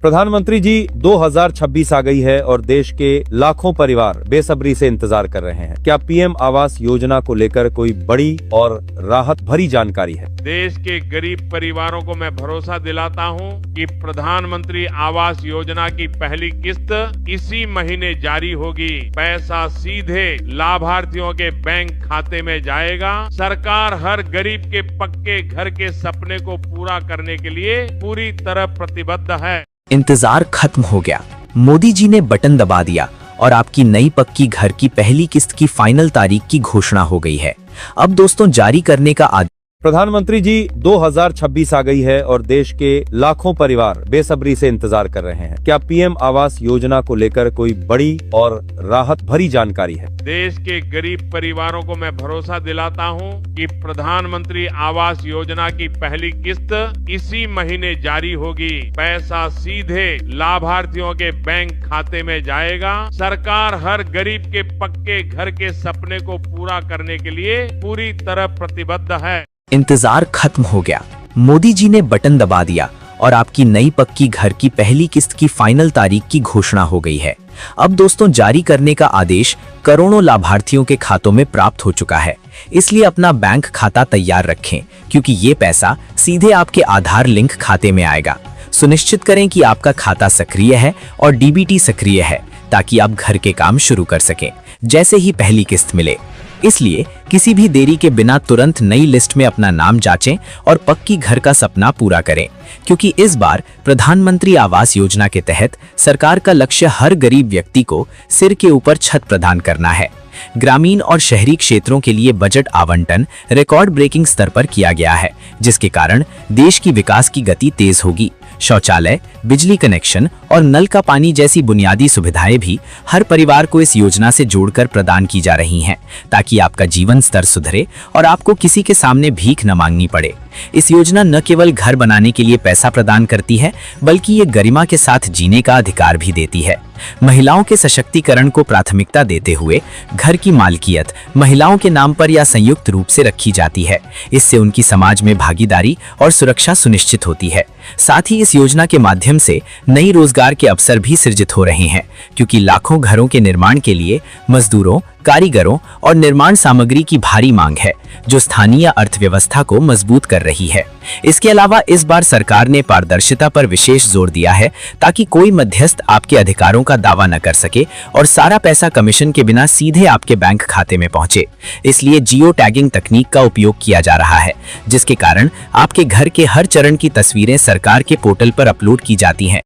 प्रधानमंत्री जी 2026 आ गई है और देश के लाखों परिवार बेसब्री से इंतजार कर रहे हैं। क्या पीएम आवास योजना को लेकर कोई बड़ी और राहत भरी जानकारी है? देश के गरीब परिवारों को मैं भरोसा दिलाता हूं कि प्रधानमंत्री आवास योजना की पहली किस्त इसी महीने जारी होगी। पैसा सीधे लाभार्थियों के बैंक खाते में जाएगा। सरकार हर गरीब के पक्के घर के सपने को पूरा करने के लिए पूरी तरह प्रतिबद्ध है। इंतजार खत्म हो गया। मोदी जी ने बटन दबा दिया और आपकी नई पक्की घर की पहली किस्त की फाइनल तारीख की घोषणा हो गई है। अब दोस्तों जारी करने का आदेश। प्रधानमंत्री जी 2026 आ गई है और देश के लाखों परिवार बेसब्री से इंतजार कर रहे हैं। क्या पीएम आवास योजना को लेकर कोई बड़ी और राहत भरी जानकारी है? देश के गरीब परिवारों को मैं भरोसा दिलाता हूं कि प्रधानमंत्री आवास योजना की पहली किस्त इसी महीने जारी होगी। पैसा सीधे लाभार्थियों के बैंक खाते में जाएगा। सरकार हर गरीब के पक्के घर के सपने को पूरा करने के लिए पूरी तरह प्रतिबद्ध है। इंतजार खत्म हो गया। मोदी जी ने बटन दबा दिया और आपकी नई पक्की घर की पहली किस्त की फाइनल तारीख की घोषणा हो गई है। अब दोस्तों जारी करने का आदेश करोड़ों लाभार्थियों के खातों में प्राप्त हो चुका है। इसलिए अपना बैंक खाता तैयार रखें, क्योंकि ये पैसा सीधे आपके आधार लिंक खाते में आएगा। सुनिश्चित करें कि आपका खाता सक्रिय है और डीबीटी सक्रिय है, ताकि आप घर के काम शुरू कर सकें जैसे ही पहली किस्त मिले। इसलिए किसी भी देरी के बिना तुरंत नई लिस्ट में अपना नाम जांचें और पक्की घर का सपना पूरा करें, क्योंकि इस बार प्रधानमंत्री आवास योजना के तहत सरकार का लक्ष्य हर गरीब व्यक्ति को सिर के ऊपर छत प्रदान करना है। ग्रामीण और शहरी क्षेत्रों के लिए बजट आवंटन रिकॉर्ड ब्रेकिंग स्तर पर किया गया है, जिसके कारण देश की विकास की गति तेज होगी। शौचालय, बिजली कनेक्शन और नल का पानी जैसी बुनियादी सुविधाएं भी हर परिवार को इस योजना से जोड़कर प्रदान की जा रही हैं, ताकि आपका जीवन स्तर सुधरे और आपको किसी के सामने भीख न मांगनी पड़े। इस योजना न केवल घर बनाने के लिए पैसा प्रदान करती है, बल्कि ये गरिमा के साथ जीने का अधिकार भी देती है। महिलाओं के सशक्तिकरण को प्राथमिकता देते हुए घर की मालकियत महिलाओं के नाम पर या संयुक्त रूप से रखी जाती है। इससे उनकी समाज में भागीदारी और सुरक्षा सुनिश्चित होती है। साथ ही इस योजना के माध्यम से नई रोजगार के अवसर भी सृजित हो रहे हैं, क्योंकि लाखों घरों के निर्माण के लिए मजदूरों, कारीगरों और निर्माण सामग्री की भारी मांग है, जो स्थानीय अर्थव्यवस्था को मजबूत कर रही है। इसके अलावा इस बार सरकार ने पारदर्शिता पर विशेष जोर दिया है, ताकि कोई मध्यस्थ आपके अधिकारों का दावा न कर सके और सारा पैसा कमीशन के बिना सीधे आपके बैंक खाते में पहुंचे। इसलिए जियो टैगिंग तकनीक का उपयोग किया जा रहा है, जिसके कारण आपके घर के हर चरण की तस्वीरें सरकार के पोर्टल पर अपलोड की जाती हैं।